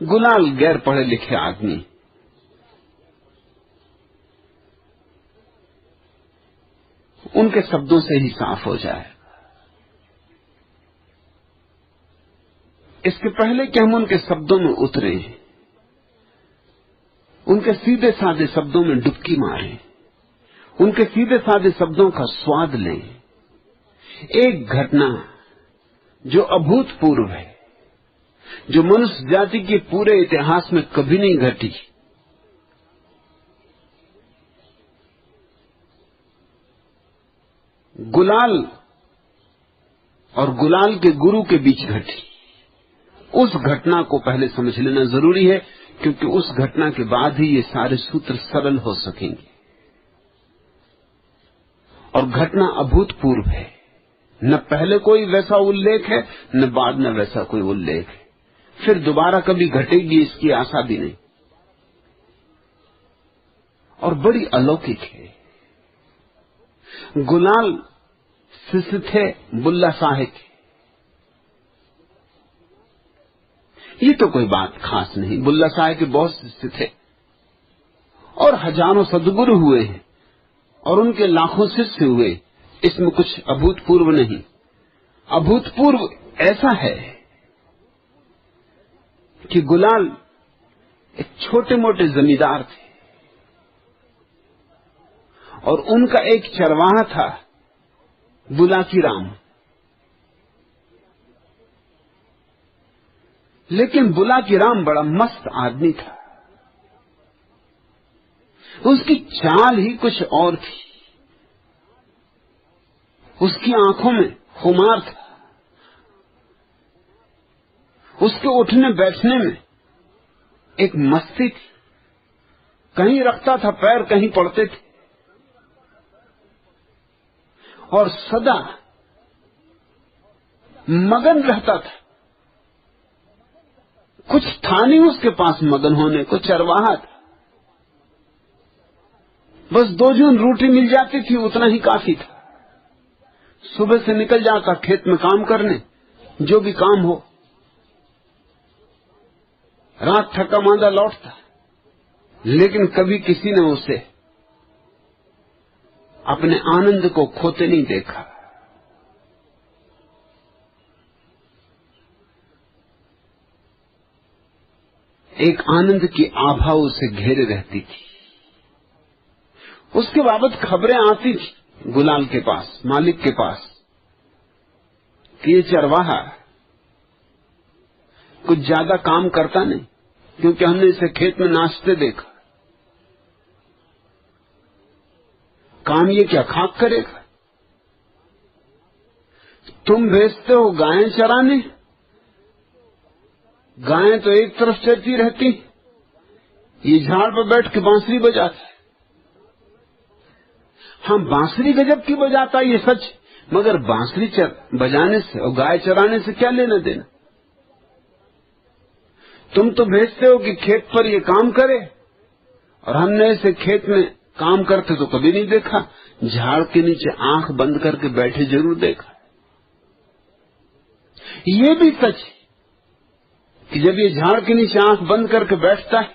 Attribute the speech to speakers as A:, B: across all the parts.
A: गुलाल गैर पढ़े लिखे आदमी, उनके शब्दों से ही साफ हो जाए। इसके पहले कि हम उनके शब्दों में उतरे, उनके सीधे साधे शब्दों में डुबकी मारें, उनके सीधे साधे शब्दों का स्वाद लें। एक घटना जो अभूतपूर्व है, जो मनुष्य जाति के पूरे इतिहास में कभी नहीं घटी, गुलाल और गुलाल के गुरु के बीच घटी। उस घटना को पहले समझ लेना जरूरी है, क्योंकि उस घटना के बाद ही ये सारे सूत्र सरल हो सकेंगे। और घटना अभूतपूर्व है, न पहले कोई वैसा उल्लेख है, न बाद में वैसा कोई उल्लेख है। फिर दोबारा कभी घटेगी इसकी आशा भी नहीं, और बड़ी अलौकिक है। गुलाल शिष्य थे बुल्ला साहेब के। ये तो कोई बात खास नहीं, बुल्ला साहेब के बहुत शिष्य थे और हजारों सद्गुरु हुए हैं और उनके लाखों शिष्य हुए। इसमें कुछ अभूतपूर्व नहीं। अभूतपूर्व ऐसा है कि गुलाल एक छोटे मोटे जमींदार थे और उनका एक चरवाहा था बुलाकी राम। लेकिन बुलाकी राम बड़ा मस्त आदमी था, उसकी चाल ही कुछ और थी, उसकी आंखों में खुमार था, उसके उठने बैठने में एक मस्ती थी। कहीं रखता था पैर, कहीं पड़ते थे, और सदा मगन रहता था। कुछ था नहीं उसके पास मगन होने को, चरवाहा था। बस 2 जून रोटी मिल जाती थी, उतना ही काफी था। सुबह से निकल जाता खेत में काम करने, जो भी काम हो, रात थका मांदा लौटता। लेकिन कभी किसी ने उसे अपने आनंद को खोते नहीं देखा। एक आनंद की आभा उसे घेरे रहती थी। उसके बाबत खबरें आती थी गुलाल के पास, मालिक के पास, कि ये चरवाहा कुछ ज्यादा काम करता नहीं, क्योंकि हमने इसे खेत में नाचते देखा। काम ये क्या खाक करेगा? तुम भेजते हो गायें चराने, गायें तो एक तरफ चरती रहती, ये झाड़ पर बैठ के बांसुरी बजाता है। हाँ, बांसुरी गजब की बजाता है, ये सच, मगर बांसुरी बजाने से और गाय चराने से क्या लेना देना? तुम तो भेजते हो कि खेत पर ये काम करे, और हमने इसे खेत में काम करते तो कभी नहीं देखा। झाड़ के नीचे आंख बंद करके बैठे जरूर देखा। ये भी सच है कि जब ये झाड़ के नीचे आंख बंद करके बैठता है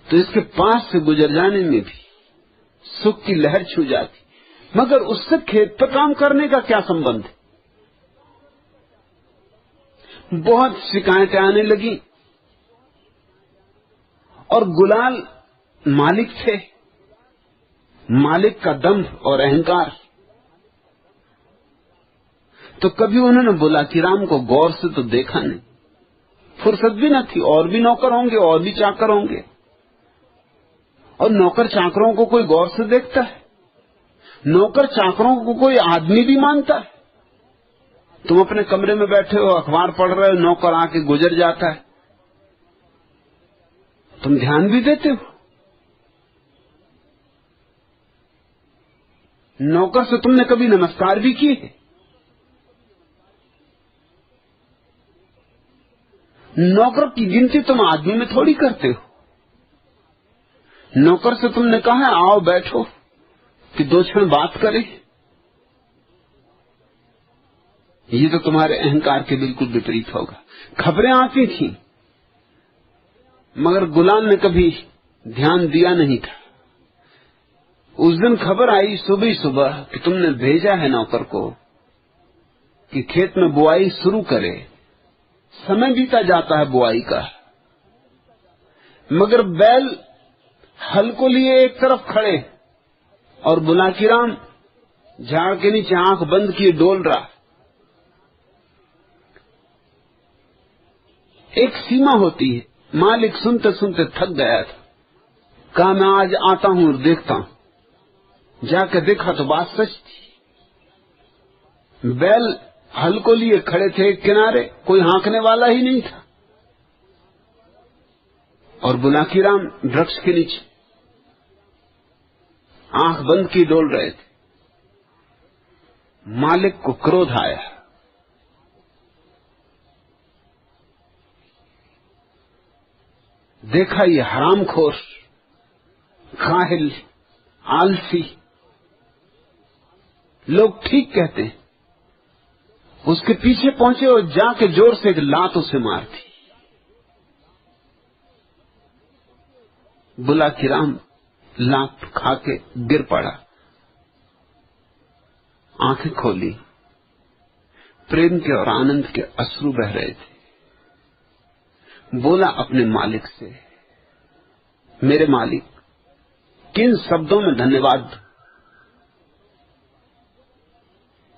A: तो इसके पास से गुजर जाने में भी सुख की लहर छू जाती, मगर उससे खेत पर काम करने का क्या संबंध है? बहुत शिकायतें आने लगी, और गुलाल मालिक थे, मालिक का दंभ और अहंकार। तो कभी उन्होंने बुलाकी राम को गौर से तो देखा नहीं, फुर्सत भी न थी। और भी नौकर होंगे, और भी चाकर होंगे, और नौकर चाकरों को कोई गौर से देखता है? नौकर चाकरों को कोई आदमी भी मानता है? तुम अपने कमरे में बैठे हो, अखबार पढ़ रहे हो, नौकर आके गुजर जाता है, तुम ध्यान भी देते हो? नौकर से तुमने कभी नमस्कार भी किए है? नौकर की गिनती तुम आदमी में थोड़ी करते हो। नौकर से तुमने कहा है आओ बैठो कि 2 क्षण बात करें? ये तो तुम्हारे अहंकार के बिल्कुल विपरीत होगा। खबरें आती थी, मगर गुलाम ने कभी ध्यान दिया नहीं था। उस दिन खबर आई सुबह सुबह कि तुमने भेजा है नौकर को कि खेत में बुआई शुरू करे। समय बीता जाता है बुआई का, मगर बैल हल को लिए एक तरफ खड़े और बुलाकीराम झाड़ के नीचे आंख बंद किए डोल रहा। एक सीमा होती है। मालिक सुनते सुनते थक गया था। कहा मैं आज आता हूं और देखता हूं। जाकर देखा तो बात सच थी। बैल हल को लिए खड़े थे किनारे, कोई हाँकने वाला ही नहीं था, और बुलाकीराम वृक्ष के नीचे आंख बंद की डोल रहे थे। मालिक को क्रोध आया। देखा ये हरामखोर, काहिल, आलसी, लोग ठीक कहते हैं। उसके पीछे पहुंचे और जाके जोर से एक लात उसे मार दी। बुलाकीराम लात खाके गिर पड़ा। आंखें खोली, प्रेम के और आनंद के अश्रु बह रहे थे। बोला अपने मालिक से, मेरे मालिक, किन शब्दों में धन्यवाद दूं,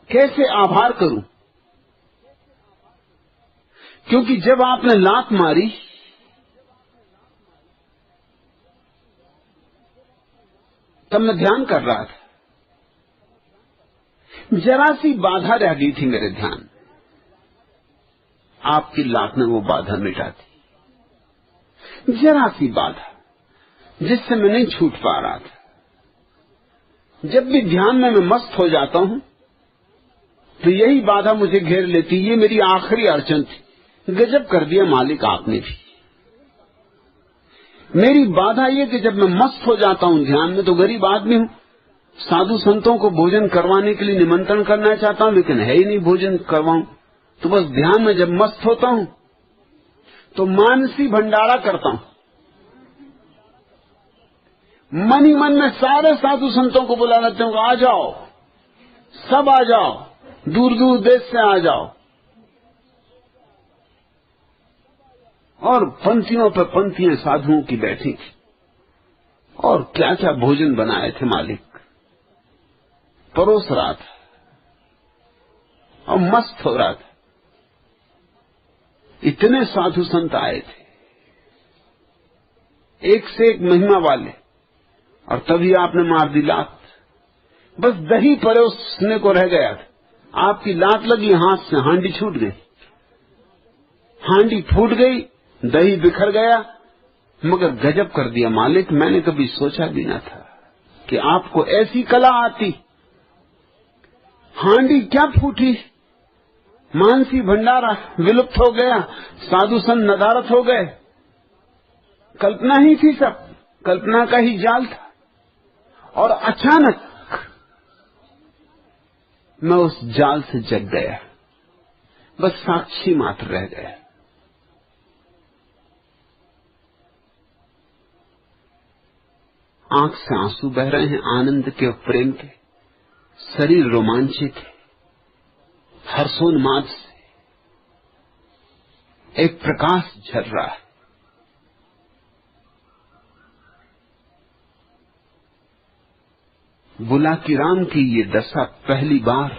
A: कैसे आभार करूं? क्योंकि जब आपने लात मारी तब मैं ध्यान कर रहा था। जरा सी बाधा रह गई थी मेरे ध्यान। आपकी लात ने वो बाधा मिटा दी। जरा सी बाधा जिससे मैं नहीं छूट पा रहा था। जब भी ध्यान में मैं मस्त हो जाता हूं तो यही बाधा मुझे घेर लेती। ये मेरी आखिरी अड़चन थी। गजब कर दिया मालिक आपने भी। मेरी बाधा यह कि जब मैं मस्त हो जाता हूं ध्यान में तो गरीब आदमी हूं। साधु संतों को भोजन करवाने के लिए निमंत्रण करना चाहता हूं, लेकिन है ही नहीं भोजन करवाऊं। तो बस ध्यान में जब मस्त होता हूं तो मानसी भंडारा करता हूं। मन ही मन में सारे साधु संतों को बुला लेते हूं, आ जाओ, सब आ जाओ, दूर दूर देश से आ जाओ। और पंक्तियों पर पंक्तियां साधुओं की बैठी थी। और क्या क्या भोजन बनाए थे मालिक, परोस रहा था और मस्त हो रहा था। इतने साधु संत आए थे, एक से एक महिमा वाले, और तभी आपने मार दी लात। बस दही परोसने को रह गया था। आपकी लात लगी, हाथ से हांडी छूट गई, हांडी फूट गई, दही बिखर गया। मगर गजब कर दिया मालिक, मैंने कभी सोचा भी न था कि आपको ऐसी कला आती। हांडी क्या फूटी, मानसी भंडारा विलुप्त हो गया, साधु संत नदारत हो गए। कल्पना ही थी, सब कल्पना का ही जाल था। और अचानक मैं उस जाल से जग गया, बस साक्षी मात्र रह गया। आंख से आंसू बह रहे हैं आनंद के और प्रेम के। शरीर रोमांचित है, हर्षोन्माद से एक प्रकाश झर रहा है। बुलाकीराम की ये दशा पहली बार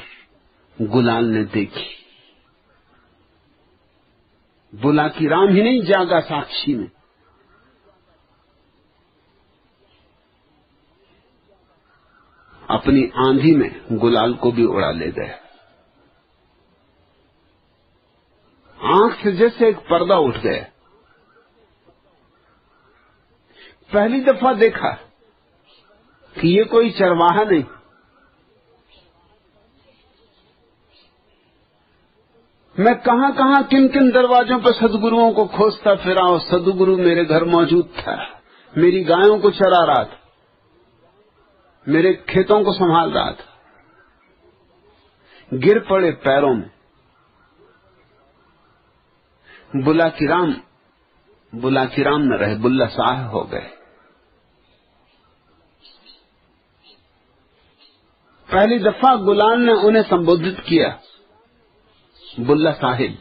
A: गुलाल ने देखी। बुलाकीराम ही नहीं जागा साक्षी में, अपनी आंधी में गुलाल को भी उड़ा ले गया। आंख से जैसे एक पर्दा उठ गया। पहली दफा देखा कि ये कोई चरवाहा नहीं, मैं कहां कहां किन किन दरवाजों पर सदगुरुओं को खोजता फिरा और सदगुरु मेरे घर मौजूद था। मेरी गायों को चरा रहा था, मेरे खेतों को संभाल रहा था। गिर पड़े पैरों में, बुलाकी राम न रहे, बुल्ला शाह हो गए। पहली दफा गुलाल ने उन्हें संबोधित किया, बुल्ला साहिब,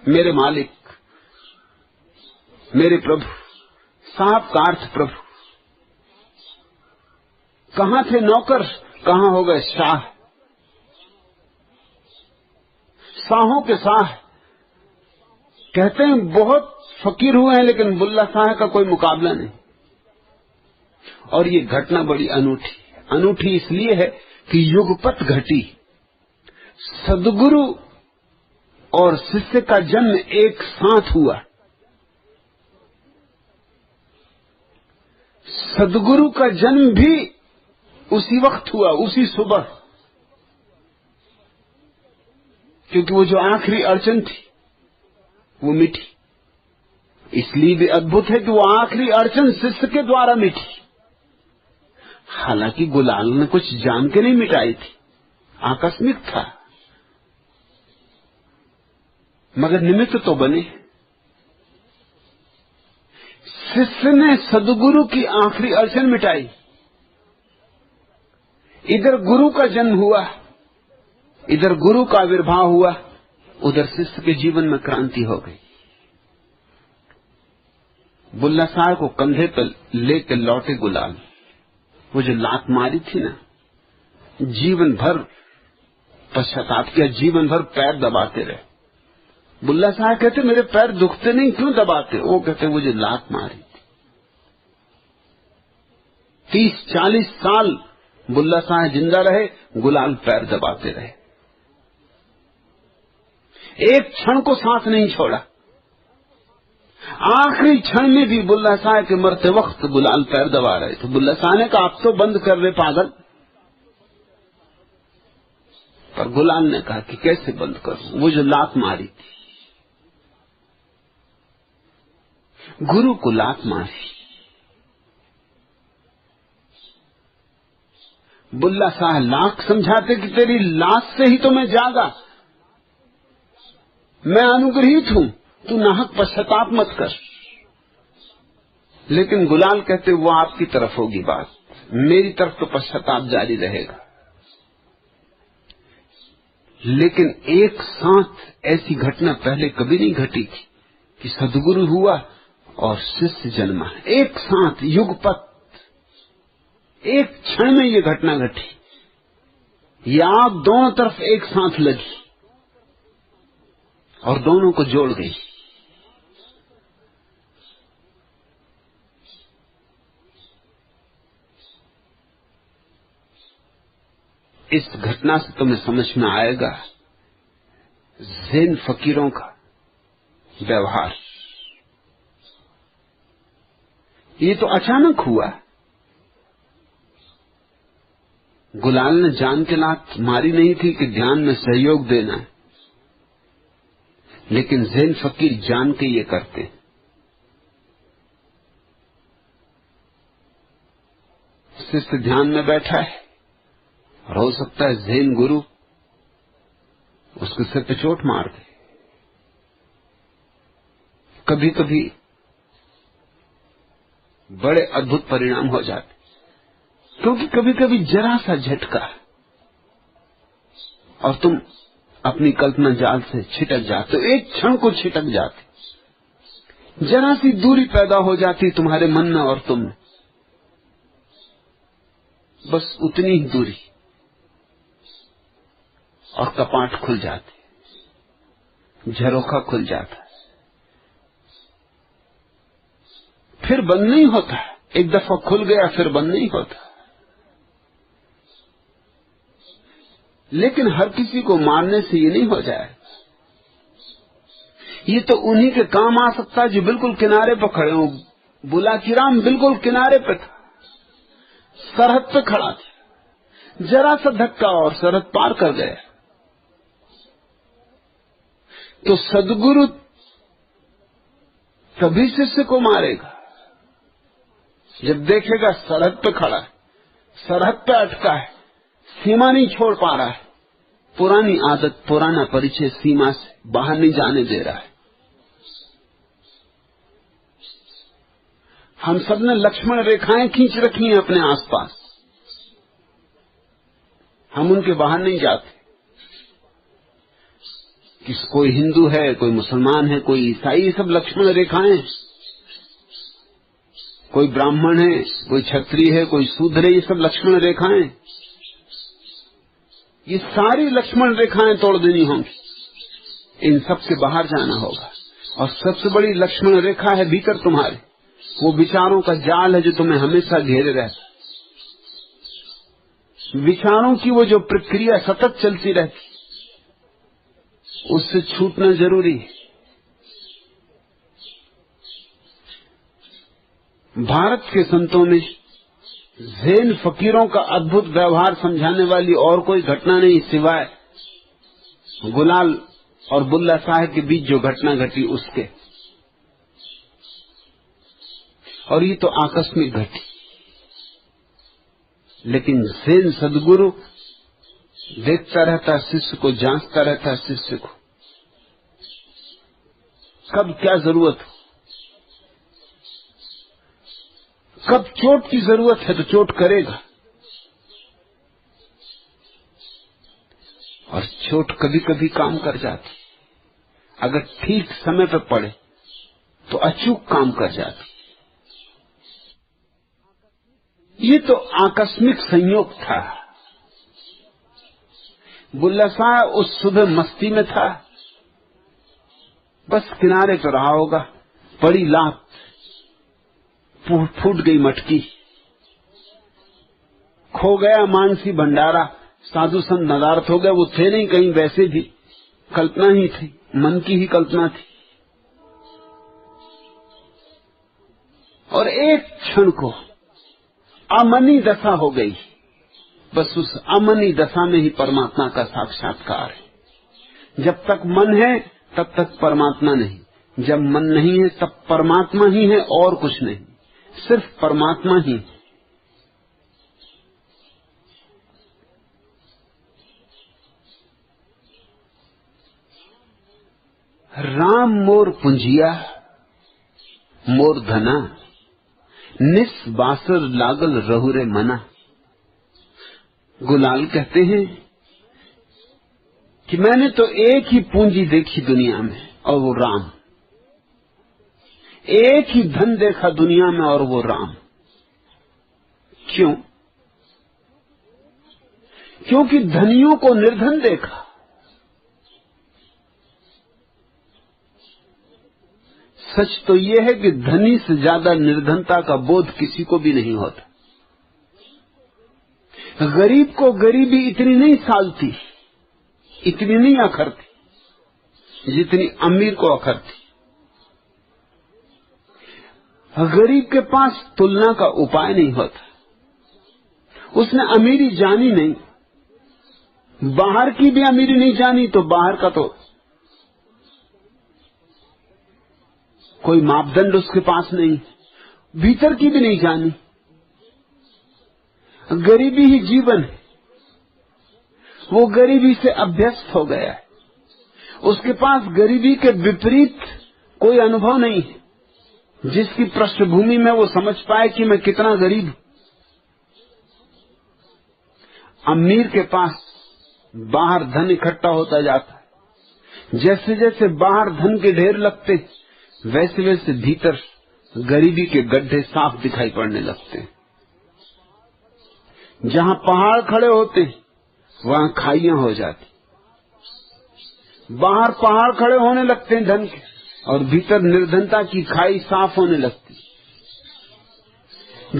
A: मेरे मालिक, मेरे प्रभु। साहब का अर्थ प्रभु। कहां थे नौकर, कहां हो गए शाह। शाहों के शाह कहते हैं बहुत फकीर हुए हैं, लेकिन बुल्ला शाह का कोई मुकाबला नहीं। और ये घटना बड़ी अनूठी इसलिए है कि युगपत घटी। सदगुरु और शिष्य का जन्म एक साथ हुआ। सदगुरु का जन्म भी उसी वक्त हुआ, उसी सुबह, क्योंकि वो जो आखिरी अड़चन थी वो मिटी। इसलिए भी अद्भुत है कि वो आखिरी अड़चन शिष्य के द्वारा मिटी। हालांकि गुलाल ने कुछ जान के नहीं मिटाई थी, आकस्मिक था, मगर निमित्त तो बने। शिष्य ने सदगुरु की आखिरी अड़चन मिटाई। इधर गुरु का जन्म हुआ, इधर गुरु का आविर्भाव हुआ, उधर शिष्य के जीवन में क्रांति हो गई। बुल्ला साहब को कंधे पर लेकर लौटे गुलाल। वो जो लात मारी थी ना, जीवन भर पश्चाताप किया, जीवन भर पैर दबाते रहे। बुल्ला साहब कहते मेरे पैर दुखते नहीं, क्यों दबाते? वो कहते वो जो लात मारी थी। 30-40 साल बुल्ला साहब जिंदा रहे, गुलाल पैर दबाते रहे, एक क्षण को सांस नहीं छोड़ा। आखिरी क्षण में भी बुल्ला साहब के मरते वक्त गुलाल पैर दबा रहे थे। बुल्ला साहब ने कहा आप तो बंद कर रहे पागल। पर गुलाल ने कहा कि कैसे बंद करूं, वो जो लात मारी थी, गुरु को लात मारी। बुल्ला साहब लाख समझाते कि तेरी लाश से ही तो मैं जागा, मैं अनुग्रहित हूं, तू नाहक पश्चाताप मत कर। लेकिन गुलाल कहते वो आपकी तरफ होगी बात, मेरी तरफ तो पश्चाताप जारी रहेगा। लेकिन एक साथ ऐसी घटना पहले कभी नहीं घटी थी कि सदगुरु हुआ और शिष्य जन्मा। एक साथ युगपत एक क्षण में ये घटना घटी। ये आग दोनों तरफ एक साथ लगी और दोनों को जोड़ गई। इस घटना से तुम्हें समझ में आएगा ज़ेन फकीरों का व्यवहार। ये तो अचानक हुआ। गुलाल ने जान के लात मारी नहीं थी कि ध्यान में सहयोग देना है, लेकिन ज़ेन फकीर जान के ये करते हैं। शिष्य ध्यान में बैठा है और हो सकता है ज़ेन गुरु उसके सिर पे चोट मार दे। कभी कभी बड़े अद्भुत परिणाम हो जाते, क्योंकि कभी कभी जरा सा झटका और तुम अपनी कल्पना जाल से छिटक जाते हो, एक क्षण को छिटक जाते। जरा सी दूरी पैदा हो जाती तुम्हारे मन में और तुम में, बस उतनी ही दूरी, और कपाट खुल जाते, झरोखा खुल जाता, फिर बंद नहीं होता। एक दफा खुल गया फिर बंद नहीं होता। लेकिन हर किसी को मारने से ये नहीं हो जाए। ये तो उन्हीं के काम आ सकता है जो बिल्कुल किनारे पर खड़े हो। बुलाकी राम बिल्कुल किनारे पे था, सरहद पे खड़ा था, जरा सा धक्का और सरहद पार कर गया। तो सदगुरु तभी शिष्य को मारेगा जब देखेगा सरहद पे खड़ा है, सरहद पे अटका है, सीमा नहीं छोड़ पा रहा है, पुरानी आदत, पुराना परिचय सीमा से बाहर नहीं जाने दे रहा है। हम सब ने लक्ष्मण रेखाएं खींच रखी हैं अपने आसपास, हम उनके बाहर नहीं जाते। कोई हिंदू है, कोई मुसलमान है, कोई ईसाई, ये सब लक्ष्मण रेखाएं। कोई ब्राह्मण है, कोई क्षत्रिय है, कोई शूद्र है, ये सब लक्ष्मण रेखाएं। ये सारी लक्ष्मण रेखाएं तोड़ देनी होंगी, इन सब से बाहर जाना होगा। और सबसे बड़ी लक्ष्मण रेखा है भीतर तुम्हारे, वो विचारों का जाल है जो तुम्हें हमेशा घेरे रहता। विचारों की वो जो प्रक्रिया सतत चलती रहती, उससे छूटना जरूरी है। भारत के संतों में ज़ैन फकीरों का अद्भुत व्यवहार समझाने वाली और कोई घटना नहीं, सिवाय गुलाल और बुल्ला साहब के बीच जो घटना घटी उसके। और ये तो आकस्मिक घटी, लेकिन ज़ैन सदगुरु देखता रहता है शिष्य को, जांचता रहता है शिष्य को, कब क्या जरूरत हो, कब चोट की जरूरत है तो चोट करेगा। और चोट कभी कभी काम कर जाती, अगर ठीक समय पर पड़े तो अचूक काम कर जाती। ये तो आकस्मिक संयोग था। बुल्ला साहब उस सुबह मस्ती में था, बस किनारे पर रहा होगा, पड़ी लात, फूट गई मटकी, खो गया मानसी भंडारा, साधु संत नदारत हो गए। वो थे नहीं कहीं, वैसे भी कल्पना ही थी, मन की ही कल्पना थी। और एक क्षण को अमनी दशा हो गई, बस उस अमनी दशा में ही परमात्मा का साक्षात्कार है। जब तक मन है तब तक परमात्मा नहीं, जब मन नहीं है तब परमात्मा ही है और कुछ नहीं, सिर्फ परमात्मा ही। राम मोर पुंजिया मोर धना, निस बासर लागल रहुरे मना। गुलाल कहते हैं कि मैंने तो एक ही पूंजी देखी दुनिया में और वो राम, एक ही धन देखा दुनिया में और वो राम। क्यों? क्योंकि धनियों को निर्धन देखा। सच तो यह है कि धनी से ज्यादा निर्धनता का बोध किसी को भी नहीं होता। गरीब को गरीबी इतनी नहीं सालती, इतनी नहीं अखरती जितनी अमीर को अखरती। गरीब के पास तुलना का उपाय नहीं होता, उसने अमीरी जानी नहीं, बाहर की भी अमीरी नहीं जानी तो बाहर का तो कोई मापदंड उसके पास नहीं, भीतर की भी नहीं जानी। गरीबी ही जीवन है, वो गरीबी से अभ्यस्त हो गया है, उसके पास गरीबी के विपरीत कोई अनुभव नहीं है जिसकी पृष्ठभूमि में वो समझ पाए कि मैं कितना गरीब हूं। अमीर के पास बाहर धन इकट्ठा होता जाता है, जैसे जैसे बाहर धन के ढेर लगते वैसे वैसे भीतर गरीबी के गड्ढे साफ दिखाई पड़ने लगते हैं। जहां पहाड़ खड़े होते वहां खाइयां हो जाती, बाहर पहाड़ खड़े होने लगते हैं धन के और भीतर निर्धनता की खाई साफ होने लगती।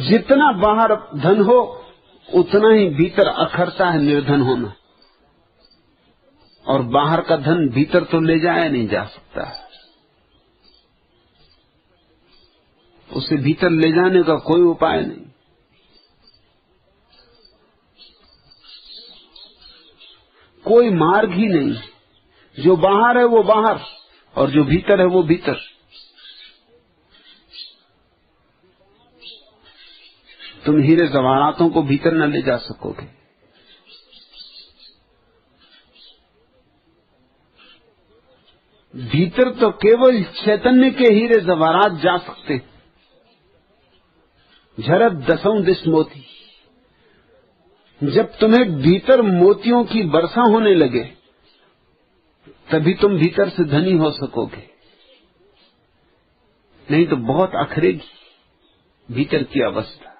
A: जितना बाहर धन हो उतना ही भीतर अखरता है निर्धन होना, और बाहर का धन भीतर तो ले जाया नहीं जा सकता, उसे भीतर ले जाने का कोई उपाय नहीं। कोई मार्ग ही नहीं, जो बाहर है वो बाहर और जो भीतर है वो भीतर। तुम हीरे जवाहरातों को भीतर न ले जा सकोगे, भीतर तो केवल चैतन्य के हीरे जवाहरात जा सकते। झरत दसों दिश मोती। जब तुम्हें भीतर मोतियों की वर्षा होने लगे तभी तुम भीतर से धनी हो सकोगे, नहीं तो बहुत अखरेगी भीतर की अवस्था।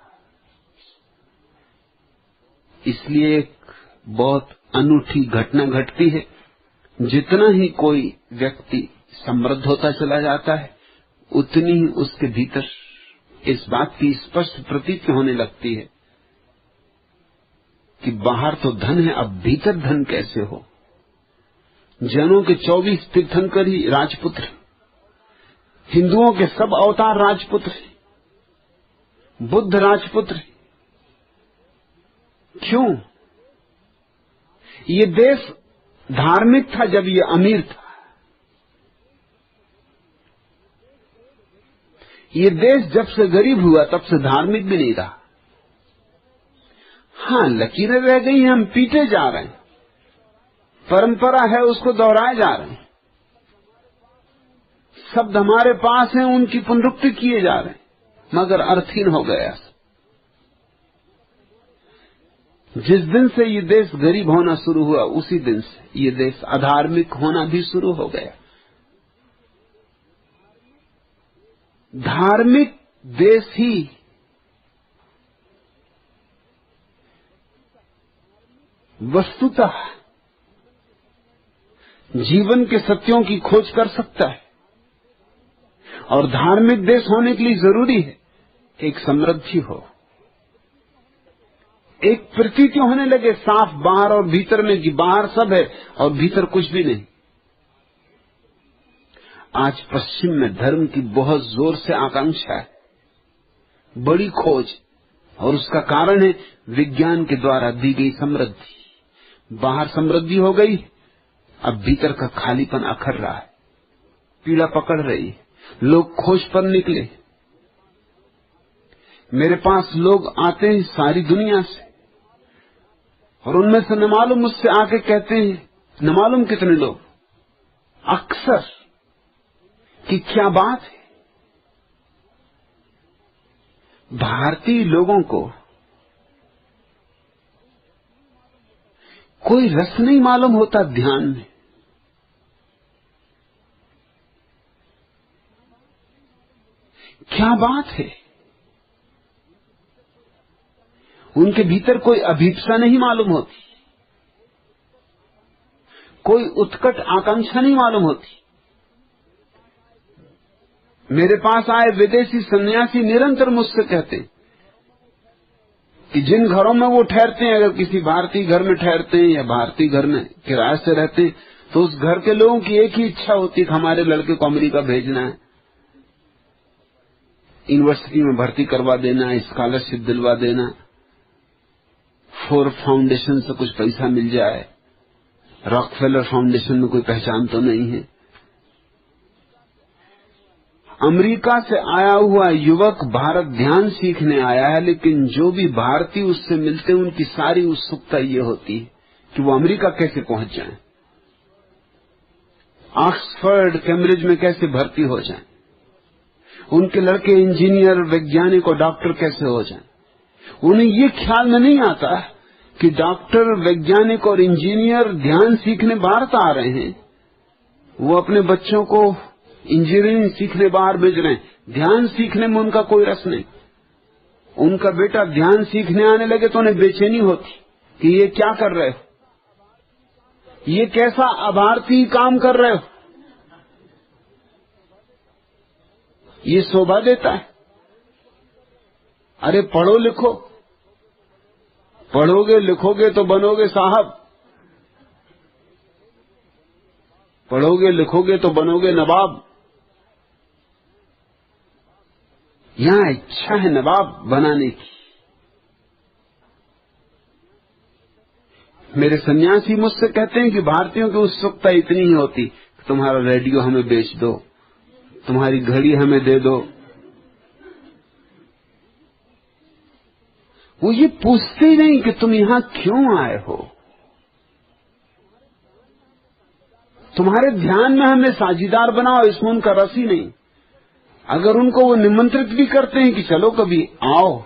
A: इसलिए एक बहुत अनूठी घटना घटती है। जितना ही कोई व्यक्ति समृद्ध होता चला जाता है उतनी ही उसके भीतर इस बात की स्पष्ट प्रतीति होने लगती है कि बाहर तो धन है, अब भीतर धन कैसे हो। जैनों के 24 तीर्थंकर ही राजपुत्र, हिंदुओं के सब अवतार राजपुत्र, बुद्ध राजपुत्र। क्यों? ये देश धार्मिक था जब ये अमीर था। ये देश जब से गरीब हुआ तब से धार्मिक भी नहीं रहा। हाँ, लकीरें रह गई हैं, हम पीटे जा रहे हैं, परंपरा है उसको दोहराए जा रहे हैं, शब्द हमारे पास हैं उनकी पुनरुक्ति किए जा रहे हैं, मगर अर्थहीन हो गया। जिस दिन से ये देश गरीब होना शुरू हुआ उसी दिन से ये देश अधार्मिक होना भी शुरू हो गया। धार्मिक देश ही वस्तुतः जीवन के सत्यों की खोज कर सकता है। और धार्मिक देश होने के लिए जरूरी है एक समृद्धि हो, एक प्रतीति होने लगे साफ बाहर और भीतर में कि बाहर सब है और भीतर कुछ भी नहीं। आज पश्चिम में धर्म की बहुत जोर से आकांक्षा है, बड़ी खोज, और उसका कारण है विज्ञान के द्वारा दी गई समृद्धि। बाहर समृद्धि हो गई, अब भीतर का खालीपन अखर रहा है, पीड़ा पकड़ रही है। लोग खोज पर निकले। मेरे पास लोग आते हैं सारी दुनिया से, और उनमें से न मालूम मुझसे आके कहते हैं, न मालूम कितने लोग अक्सर, कि क्या बात है, भारतीय लोगों को कोई रस नहीं मालूम होता ध्यान में। क्या बात है, उनके भीतर कोई अभीप्सा नहीं मालूम होती, कोई उत्कट आकांक्षा नहीं मालूम होती। मेरे पास आए विदेशी सन्यासी निरंतर मुझसे कहते कि जिन घरों में वो ठहरते हैं, अगर किसी भारतीय घर में ठहरते हैं या भारतीय घर में किराए से रहते हैं, तो उस घर के लोगों की एक ही इच्छा होती है कि हमारे लड़के को अमेरिका भेजना है, यूनिवर्सिटी में भर्ती करवा देना, स्कॉलरशिप दिलवा देना, फोर्ड फाउंडेशन से कुछ पैसा मिल जाए, रॉकफेलर फाउंडेशन में कोई पहचान तो नहीं है। अमेरिका से आया हुआ युवक भारत ध्यान सीखने आया है, लेकिन जो भी भारतीय उससे मिलते हैं उनकी सारी उत्सुकता ये होती है कि वो अमेरिका कैसे पहुंच जाएं, ऑक्सफोर्ड कैम्ब्रिज में कैसे भर्ती हो जाएं, उनके लड़के इंजीनियर, वैज्ञानिक और डॉक्टर कैसे हो जाएं। उन्हें ये ख्याल में नहीं आता कि डॉक्टर, वैज्ञानिक और इंजीनियर ध्यान सीखने भारत आ रहे हैं, वो अपने बच्चों को इंजीनियरिंग सीखने बाहर भेज रहे हैं। ध्यान सीखने में उनका कोई रस नहीं। उनका बेटा ध्यान सीखने आने लगे तो उन्हें बेचैनी होती कि ये क्या कर रहे हो, ये कैसा अभारतीय काम कर रहे हो, ये शोभा देता है। अरे पढ़ो लिखो, पढ़ोगे लिखोगे तो बनोगे साहब, पढ़ोगे लिखोगे तो बनोगे नवाब। यहां इच्छा है नवाब बनाने की। मेरे सन्यासी मुझसे कहते हैं कि भारतीयों की उत्सुकता इतनी ही होती, तुम्हारा रेडियो हमें बेच दो, तुम्हारी घड़ी हमें दे दो। वो ये पूछते ही नहीं कि तुम यहां क्यों आए हो, तुम्हारे ध्यान में हमें साझीदार बनाओ, इसमें उनका रस ही नहीं। अगर उनको वो निमंत्रित भी करते हैं कि चलो कभी आओ,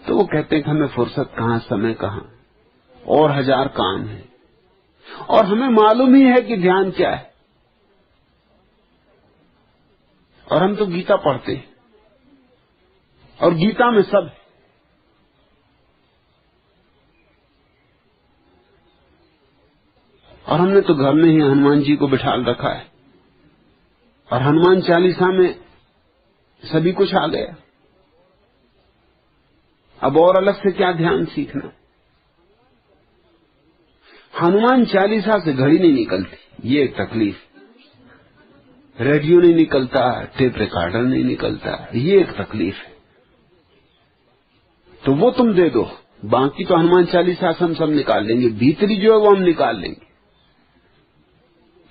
A: तो वो कहते हैं कि हमें फुर्सत कहां, समय कहां, और 1000 काम है। और हमें मालूम ही है कि ध्यान क्या है, और हम तो गीता पढ़ते हैं, और गीता में सब है। और हमने तो घर में ही हनुमान जी को बिठाल रखा है, और हनुमान चालीसा में सभी कुछ आ गया। अब और अलग से क्या ध्यान सीखना। हनुमान चालीसा से घड़ी नहीं निकलती, ये एक तकलीफ। रेडियो नहीं निकलता, टेप रिकॉर्डर नहीं निकलता, ये एक तकलीफ है। तो वो तुम दे दो, बाकी तो हनुमान चालीसा से हम सब निकाल लेंगे। भीतरी जो है वो हम निकाल लेंगे,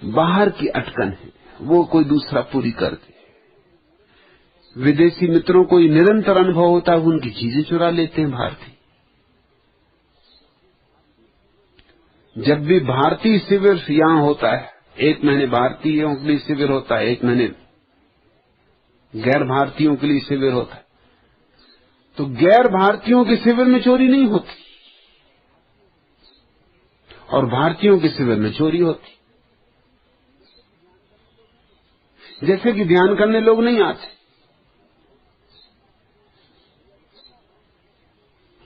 A: बाहर की अटकन है वो कोई दूसरा पूरी कर दे। विदेशी मित्रों को निरंतर अनुभव होता है, उनकी चीजें चुरा लेते हैं भारतीय। जब भी भारतीय शिविर यहां होता है, 1 महीने भारतीयों के लिए शिविर होता है, 1 महीने गैर भारतीयों के लिए शिविर होता है, तो गैर भारतीयों के शिविर में चोरी नहीं होती और भारतीयों के शिविर में चोरी होती। जैसे कि ध्यान करने लोग नहीं आते,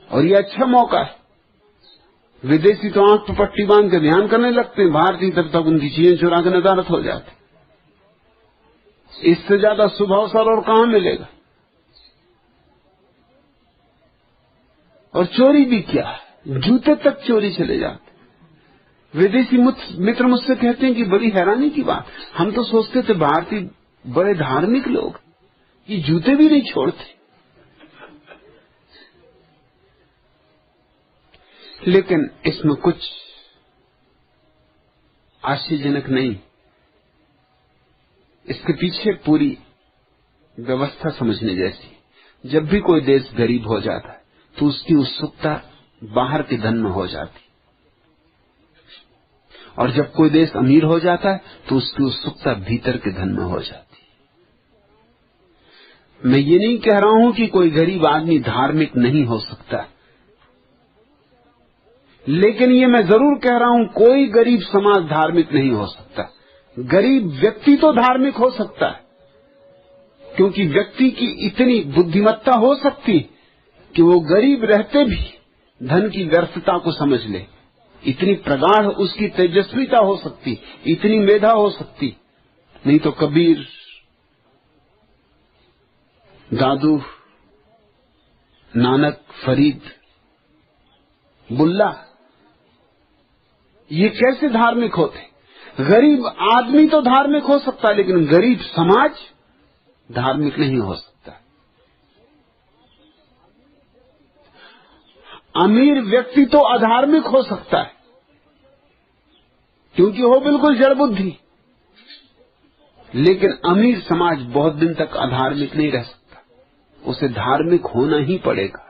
A: और ये अच्छा मौका है। विदेशी तो आंख पर पट्टी बांध के ध्यान करने लगते हैं, भारतीय तब तक उनकी चीजें चुरा के नदारत हो जाती। इससे ज्यादा शुभ अवसर और कहां मिलेगा। और चोरी भी क्या, जूते तक चोरी चले जाते। विदेशी मित्र मुझसे कहते हैं कि बड़ी हैरानी की बात, हम तो सोचते थे भारतीय बड़े धार्मिक लोग, ये जूते भी नहीं छोड़ते। लेकिन इसमें कुछ आश्चर्यजनक नहीं, इसके पीछे पूरी व्यवस्था समझने जैसी। जब भी कोई देश गरीब हो जाता है तो उसकी उत्सुकता बाहर के धन में हो जाती, और जब कोई देश अमीर हो जाता है तो उसकी उत्सुकता भीतर के धन में हो जाती। मैं ये नहीं कह रहा हूं कि कोई गरीब आदमी धार्मिक नहीं हो सकता, लेकिन ये मैं जरूर कह रहा हूं कोई गरीब समाज धार्मिक नहीं हो सकता। गरीब व्यक्ति तो धार्मिक हो सकता है, क्योंकि व्यक्ति की इतनी बुद्धिमत्ता हो सकती कि वो गरीब रहते भी धन की व्यर्थता को समझ ले। इतनी प्रगाढ़ उसकी तेजस्विता हो सकती, इतनी मेधा हो सकती। नहीं तो कबीर, दादू, नानक, फरीद, बुल्ला, ये कैसे धार्मिक होते। गरीब आदमी तो धार्मिक हो सकता है, लेकिन गरीब समाज धार्मिक नहीं हो सकता। अमीर व्यक्ति तो अधार्मिक हो सकता है, क्योंकि वो बिल्कुल जड़ बुद्धि, लेकिन अमीर समाज बहुत दिन तक अधार्मिक नहीं रह सकता, उसे धार्मिक होना ही पड़ेगा।